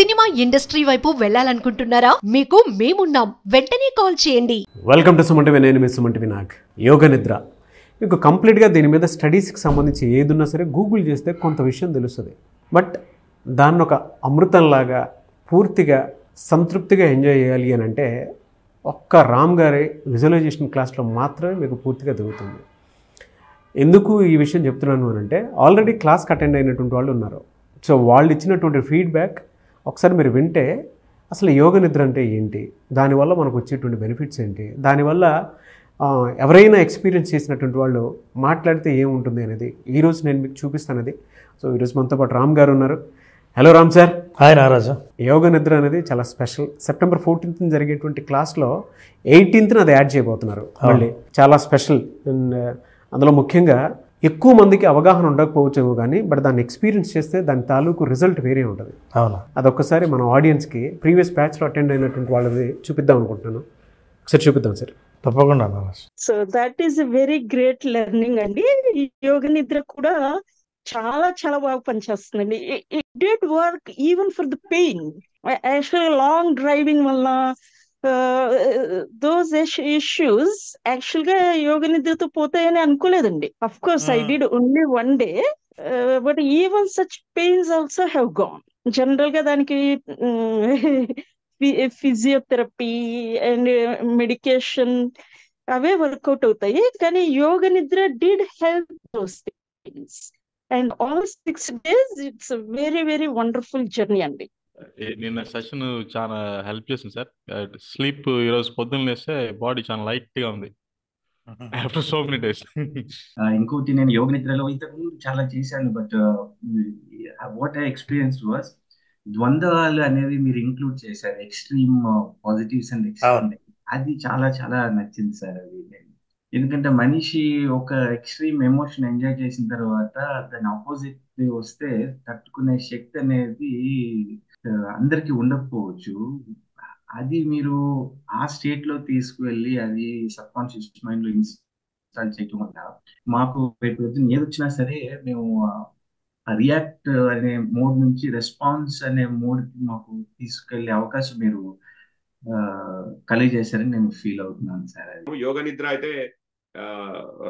Cinema industry వైపు వెళ్ళాలనుకుంటున్నారా? మీకు మేమున్నాం, వెంటనే కాల్ చేయండి. Welcome to Suman TV. నేను మీ సుమన్ టీవీ. నాకు యోగ నిద్ర మీకు కంప్లీట్గా దీని మీద స్టడీస్కి సంబంధించి ఏదున్నా సరే గూగుల్ చేస్తే కొంత విషయం తెలుస్తుంది. బట్ దాన్ని ఒక అమృతంలాగా పూర్తిగా సంతృప్తిగా ఎంజాయ్ చేయాలి అని అంటే ఒక్క రామ్ గారి విజువలైజేషన్ క్లాస్లో మాత్రమే మీకు పూర్తిగా దొరుకుతుంది. ఎందుకు ఈ విషయం చెప్తున్నాను అని అంటే ఆల్రెడీ క్లాస్కి అటెండ్ అయినటువంటి వాళ్ళు ఉన్నారు. సో వాళ్ళు ఇచ్చినటువంటి ఫీడ్బ్యాక్ ఒకసారి మీరు వింటే అసలు యోగ నిద్ర అంటే ఏంటి, దానివల్ల మనకు వచ్చేటువంటి బెనిఫిట్స్ ఏంటి, దానివల్ల ఎవరైనా ఎక్స్పీరియన్స్ చేసినటువంటి వాళ్ళు మాట్లాడితే ఏముంటుంది అనేది ఈరోజు నేను మీకు చూపిస్తానది. సో ఈరోజు మనతో పాటు రామ్ గారు ఉన్నారు. Hello Ram sir. హాయ్ నారాజు. యోగ నిద్ర అనేది చాలా స్పెషల్. సెప్టెంబర్ 14th జరిగేటువంటి క్లాస్లో 18th అది యాడ్ చేయబోతున్నారు. మళ్ళీ చాలా స్పెషల్. అండ్ అందులో ముఖ్యంగా ఎక్కువ మందికి అవగాహన ఉండకపోవచ్చేమో కానీ బట్ దాన్ని ఎక్స్పీరియన్స్ చేస్తే దాని తాలూకు రిజల్ట్ వేరే ఉంటుంది. అవునా, అదొక్కసారి మన ఆడియన్స్కి ప్రీవియస్ బ్యాచ్లో అటెండ్ అయినటువంటి వాళ్ళది చూపిద్దాం అనుకుంటున్నాను. ఒకసారి చూపిద్దాం సార్. తప్పకుండా నారాజు. So that is a very great learning అండి. యోగ నిద్ర కూడా చాలా చాలా బాగా పనిచేస్తుందండి. It did work even for the pain. యాక్చువల్గా లాంగ్ డ్రైవింగ్ వల్ల దోస్ ఇష్యూస్ యాక్చువల్ గా యోగ నిద్రతో పోతాయని అనుకోలేదండి. Of course I did only one day, but even such pains also have gone. General గా దానికి ఫిజియోథెరపీ అండ్ మెడికేషన్ అవే వర్కౌట్ అవుతాయి. కానీ Yoga Nidra did help those things and all 6 days it's very very wonderful journey అండి. నిన్న session చాలా help చేసింది sir. Sleep ఈరోజు పొద్దున్న లేస్తే బాడీ చాలా లైట్ గా ఉంది ఆఫ్టర్ సో మెనీ డేస్. ఇంకోటి, నేను యోగ నిద్రలో ఇంతకుముందు చాలా చేశాను, but what I experience was ద్వంద్వాలు అనేవి మీరు ఇంక్లూడ్ చేశారు. ఎక్స్ట్రీమ్ పాజిటివ్స్ అండ్ ఎక్స్ట్రీమ్, అది చాలా చాలా నచ్చింది సార్. అది ఎందుకంటే మనిషి ఒక ఎక్స్ట్రీమ్ ఎమోషన్ ఎంజాయ్ చేసిన తర్వాత దాని ఆపోజిట్ వస్తే తట్టుకునే శక్తి అనేది అందరికి ఉండకపోవచ్చు. అది మీరు ఆ స్టేట్ లో తీసుకువెళ్ళి అది సబ్ కాన్షియస్ మైండ్ లో ఇన్స్టాల్ చేయడం వల్ల మాకు ఏది వచ్చినా సరే మేము రియాక్ట్ అనే మోడ్ నుంచి రెస్పాన్స్ అనే మోడ్ కి మాకు తీసుకెళ్లే అవకాశం మీరు కలిగజేశారని నేను ఫీల్ అవుతున్నాను సార్. యోగ నిద్ర అయితే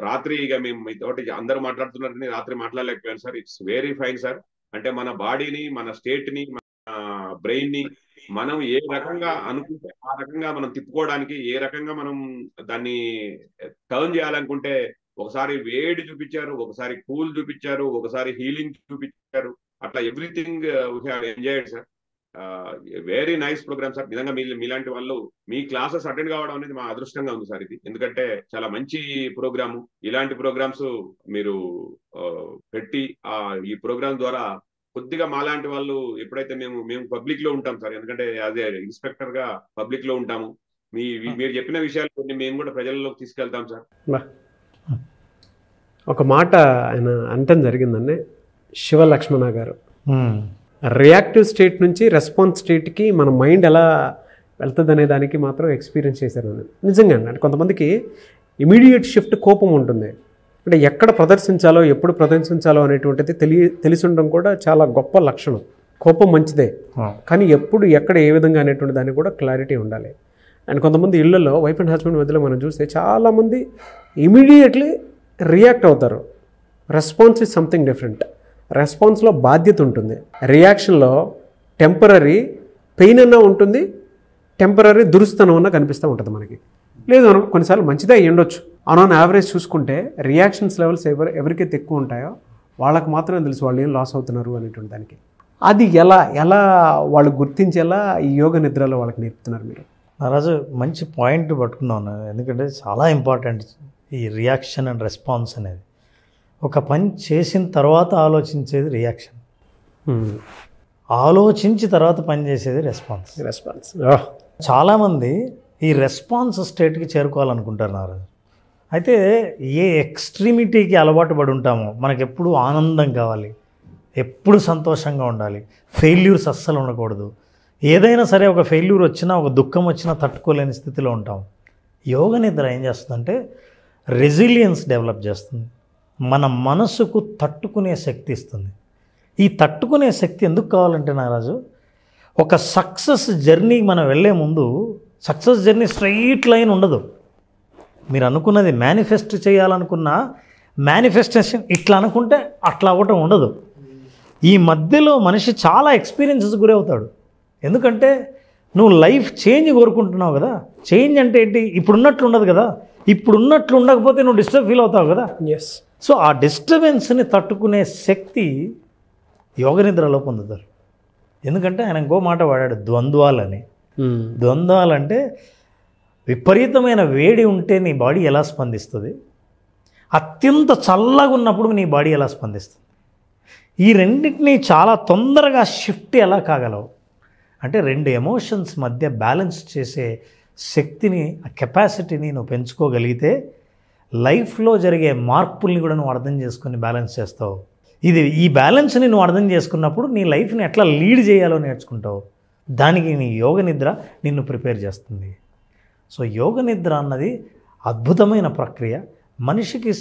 రాత్రి ఇక మేము మీతోటి అందరూ మాట్లాడుతున్నారని రాత్రి మాట్లాడలేకపోయాను sir. It's very fine sir. అంటే మన బాడీని, మన స్టేట్ ని, మన బ్రెయిన్ ని మనం ఏ రకంగా అనుకుంటే ఆ రకంగా మనం తిప్పుకోవడానికి, ఏ రకంగా మనం దాన్ని టర్న్ చేయాలనుకుంటే ఒకసారి వేడి చూపించారు, ఒకసారి కూల్ చూపించారు, ఒకసారి హీలింగ్ చూపించారు. అట్లా everything we have enjoyed sir. Very nice programme sir. నిజంగా మీలాంటి వాళ్ళు మీ క్లాసెస్ అటెండ్ కావడం అనేది మా అదృష్టంగా ఉంది సార్. ఇది ఎందుకంటే చాలా మంచి ప్రోగ్రాము. ఇలాంటి ప్రోగ్రామ్స్ మీరు పెట్టి ఈ ప్రోగ్రామ్ ద్వారా కొద్దిగా మాలాంటి వాళ్ళు ఎప్పుడైతే మేము పబ్లిక్ లో ఉంటాం సార్, ఎందుకంటే అదే ఇన్స్పెక్టర్ గా పబ్లిక్ లో ఉంటాము. మీరు చెప్పిన విషయాలు కొన్ని మేము కూడా ప్రజల్లోకి తీసుకెళ్తాం సార్. ఒక మాట ఆయన అనటం జరిగిందండి, శివ లక్ష్మణ గారు. రియాక్టివ్ స్టేట్ నుంచి రెస్పాన్స్ స్టేట్కి మన మైండ్ ఎలా వెళ్తుంది అనే దానికి మాత్రం ఎక్స్పీరియన్స్ చేశాను. నిజంగా అంటే కొంతమందికి ఇమీడియట్ షిఫ్ట్ కోపం ఉంటుంది. అంటే ఎక్కడ ప్రదర్శించాలో, ఎప్పుడు ప్రదర్శించాలో అనేటువంటిది తెలిసి ఉండడం కూడా చాలా గొప్ప లక్షణం. కోపం మంచిదే, కానీ ఎప్పుడు ఎక్కడ ఏ విధంగా అనేటువంటి దానికి కూడా క్లారిటీ ఉండాలి. అండ్ కొంతమంది ఇళ్లలో వైఫ్ అండ్ హస్బెండ్ మధ్యలో మనం చూస్తే చాలామంది ఇమీడియట్లీ రియాక్ట్ అవుతారు. Response is something different. రెస్పాన్స్లో బాధ్యత ఉంటుంది, రియాక్షన్లో టెంపరీ పెయిన్ అన్నా ఉంటుంది, టెంపరీ దురుస్తనం అన్నా కనిపిస్తూ ఉంటుంది మనకి. లేదు కొన్నిసార్లు మంచిదే అయ్యి ఉండొచ్చు. ఆన్ యావరేజ్ చూసుకుంటే రియాక్షన్స్ లెవెల్స్ ఎవరికైతే ఎక్కువ ఉంటాయో వాళ్ళకి మాత్రమే తెలుసు వాళ్ళు ఏం లాస్ అవుతున్నారు అనేటువంటి దానికి. అది ఎలా వాళ్ళు గుర్తించేలా ఈ యోగ నిద్రలో వాళ్ళకి నేర్పుతున్నారు మీరు? నారాజు, మంచి పాయింట్ పట్టుకున్నాను. ఎందుకంటే చాలా ఇంపార్టెంట్ ఈ రియాక్షన్ అండ్ రెస్పాన్స్ అనేది. ఒక పని చేసిన తర్వాత ఆలోచించేది రియాక్షన్, ఆలోచించి తర్వాత పని చేసేది రెస్పాన్స్. చాలామంది ఈ రెస్పాన్స్ స్టేట్కి చేరుకోవాలనుకుంటారు నారాజు. అయితే ఏ ఎక్స్ట్రీమిటీకి అలవాటు పడి ఉంటామో, మనకు ఎప్పుడు ఆనందం కావాలి, ఎప్పుడు సంతోషంగా ఉండాలి, ఫెయిల్యూర్స్ అస్సలు ఉండకూడదు. ఏదైనా సరే ఒక ఫెయిల్యూర్ వచ్చినా, ఒక దుఃఖం వచ్చినా తట్టుకోలేని స్థితిలో ఉంటాం. యోగ నిద్ర ఏం చేస్తుందంటే రెసిలియన్స్ డెవలప్ చేస్తుంది, మన మనసుకు తట్టుకునే శక్తి ఇస్తుంది. ఈ తట్టుకునే శక్తి ఎందుకు కావాలంటే నారాజు, ఒక సక్సెస్ జర్నీకి మనం వెళ్ళే ముందు సక్సెస్ జర్నీ స్ట్రైట్ లైన్ ఉండదు. మీరు అనుకున్నది మేనిఫెస్ట్ చేయాలనుకున్న మేనిఫెస్టేషన్ ఇట్లా అనుకుంటే అట్లా అవ్వటం ఉండదు. ఈ మధ్యలో మనిషి చాలా ఎక్స్పీరియన్సెస్ గురవుతాడు. ఎందుకంటే నువ్వు లైఫ్ చేంజ్ కోరుకుంటున్నావు కదా. చేంజ్ అంటే ఏంటి? ఇప్పుడున్నట్లు ఉండదు కదా. ఇప్పుడున్నట్లు ఉండకపోతే నువ్వు డిస్టర్బ్ ఫీల్ అవుతావు కదా. ఎస్. సో ఆ డిస్టర్బెన్స్ని తట్టుకునే శక్తి యోగ నిద్రలో పొందుతారు. ఎందుకంటే ఆయన ఇంకో మాట వాడాడు, ద్వంద్వాలని. ద్వంద్వాలంటే విపరీతమైన వేడి ఉంటే నీ బాడీ ఎలా స్పందిస్తుంది, అత్యంత చల్లగా ఉన్నప్పుడు నీ బాడీ ఎలా స్పందిస్తుంది, ఈ రెండింటినీ చాలా తొందరగా షిఫ్ట్ ఎలా కాగలవు అంటే రెండు ఎమోషన్స్ మధ్య బ్యాలెన్స్ చేసే శక్తిని, ఆ కెపాసిటీని నువ్వు పెంచుకోగలిగితే లైఫ్లో జరిగే మార్పుల్ని కూడా నువ్వు అర్థం చేసుకొని బ్యాలెన్స్ చేస్తావు. ఈ బ్యాలెన్స్ని నువ్వు అర్థం చేసుకున్నప్పుడు నీ లైఫ్ని ఎట్లా లీడ్ చేయాలో నేర్చుకుంటావు. దానికి నీ యోగ నిద్ర నిన్ను ప్రిపేర్ చేస్తుంది. సో యోగ నిద్ర అన్నది అద్భుతమైన ప్రక్రియ. మనిషికి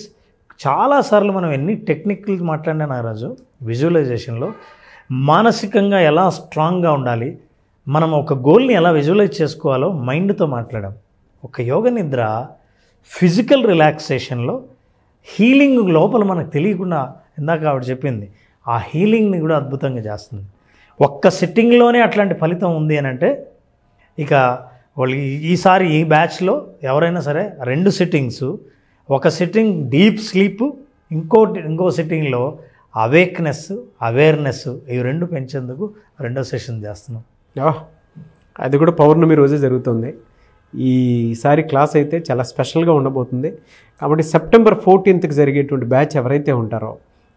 చాలాసార్లు మనం ఎన్ని టెక్నిక్లు మాట్లాడినా నాగరాజు, విజువలైజేషన్లో మానసికంగా ఎలా స్ట్రాంగ్గా ఉండాలి, మనం ఒక గోల్ని ఎలా విజువలైజ్ చేసుకోవాలో మైండ్తో మాట్లాడాం. ఒక యోగ నిద్ర ఫిజికల్ రిలాక్సేషన్లో హీలింగ్ లోపల మనకు తెలియకుండా, ఇందాక ఆవిడ చెప్పింది, ఆ హీలింగ్ని కూడా అద్భుతంగా చేస్తుంది. ఒక్క సిట్టింగ్లోనే అట్లాంటి ఫలితం ఉంది అని అంటే ఇక వాళ్ళు ఈసారి ఈ బ్యాచ్లో ఎవరైనా సరే 2 సిట్టింగ్స్, ఒక సిట్టింగ్ డీప్ స్లీప్, ఇంకో సిట్టింగ్లో అవేక్నెస్, అవేర్నెస్, ఇవి 2 పెంచేందుకు 2వ సెషన్ చేస్తున్నాం. అది కూడా పౌర్ణమి రోజే జరుగుతుంది. ఈసారి క్లాస్ అయితే చాలా స్పెషల్గా ఉండబోతుంది. కాబట్టి సెప్టెంబర్ 14th జరిగేటువంటి బ్యాచ్ ఎవరైతే ఉంటారో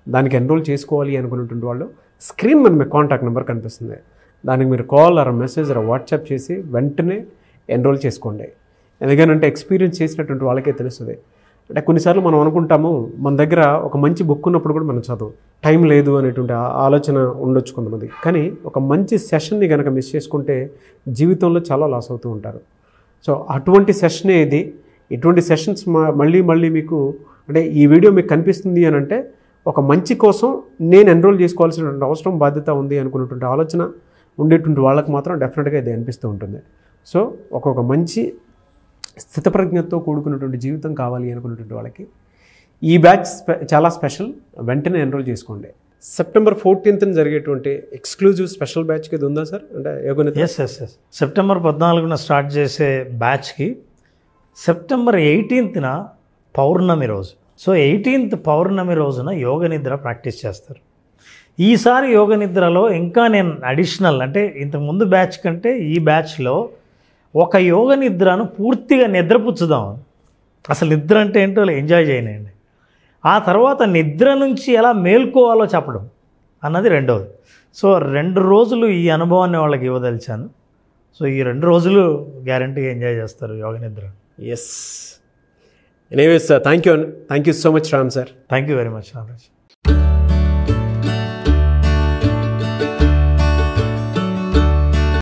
దానికి ఎన్రోల్ చేసుకోవాలి అనుకున్నటువంటి వాళ్ళు స్క్రీన్ మీద మీ కాంటాక్ట్ నెంబర్ కనిపిస్తుంది. దానికి మీరు call or message or WhatsApp చేసి వెంటనే ఎన్రోల్ చేసుకోండి. ఎందుకంటే ఎక్స్పీరియన్స్ చేసినటువంటి వాళ్ళకే తెలుస్తుంది. అంటే కొన్నిసార్లు మనం అనుకుంటాము మన దగ్గర ఒక మంచి బుక్ ఉన్నప్పుడు కూడా మనం చదువు టైం లేదు అనేటువంటి ఆలోచన ఉండొచ్చు కొంతమంది. కానీ ఒక మంచి సెషన్ని కనుక మిస్ చేసుకుంటే జీవితంలో చాలా లాస్ అవుతూ ఉంటారు. సో అటువంటి సెషనే ఇది. ఇటువంటి సెషన్స్ మళ్ళీ మీకు అంటే ఈ వీడియో మీకు కనిపిస్తుంది అని అంటే ఒక మంచి కోసం నేను ఎన్రోల్ చేసుకోవాల్సినటువంటి అవసరం, బాధ్యత ఉంది అనుకున్నటువంటి ఆలోచన ఉండేటువంటి వాళ్ళకి మాత్రం డెఫినెట్గా ఇది అనిపిస్తూ ఉంటుంది. సో ఒక మంచి స్థితప్రజ్ఞతో కూడుకున్నటువంటి జీవితం కావాలి అనుకున్నటువంటి వాళ్ళకి ఈ బ్యాచ్ చాలా స్పెషల్. వెంటనే ఎన్రోల్ చేసుకోండి. సెప్టెంబర్ 14th జరిగేటువంటి ఎక్స్క్లూజివ్ స్పెషల్ బ్యాచ్కి ఇది ఉందా సార్? అంటే ఎస్ సెప్టెంబర్ 14న స్టార్ట్ చేసే బ్యాచ్కి సెప్టెంబర్ 18th పౌర్ణమి రోజు. సో 18th పౌర్ణమి రోజున యోగ నిద్ర ప్రాక్టీస్ చేస్తారు. ఈసారి యోగ నిద్రలో ఇంకా నేను అడిషనల్ అంటే ఇంతకుముందు బ్యాచ్ కంటే ఈ బ్యాచ్లో ఒక యోగ నిద్రను పూర్తిగా నిద్రపుచ్చుదాం. అసలు నిద్ర అంటే ఏంటో ఎంజాయ్ చేయనండి. ఆ తర్వాత నిద్ర నుంచి ఎలా మేల్కోవాలో చెప్పడం అన్నది రెండవది. సో 2 రోజులు ఈ అనుభవాన్ని వాళ్ళకి ఇవ్వదలిచాను. సో ఈ 2 రోజులు గ్యారంటీగా ఎంజాయ్ చేస్తారు yoga nidra. Yes. Anyways thank you so much Ram sir. Thank you very much Ramraj.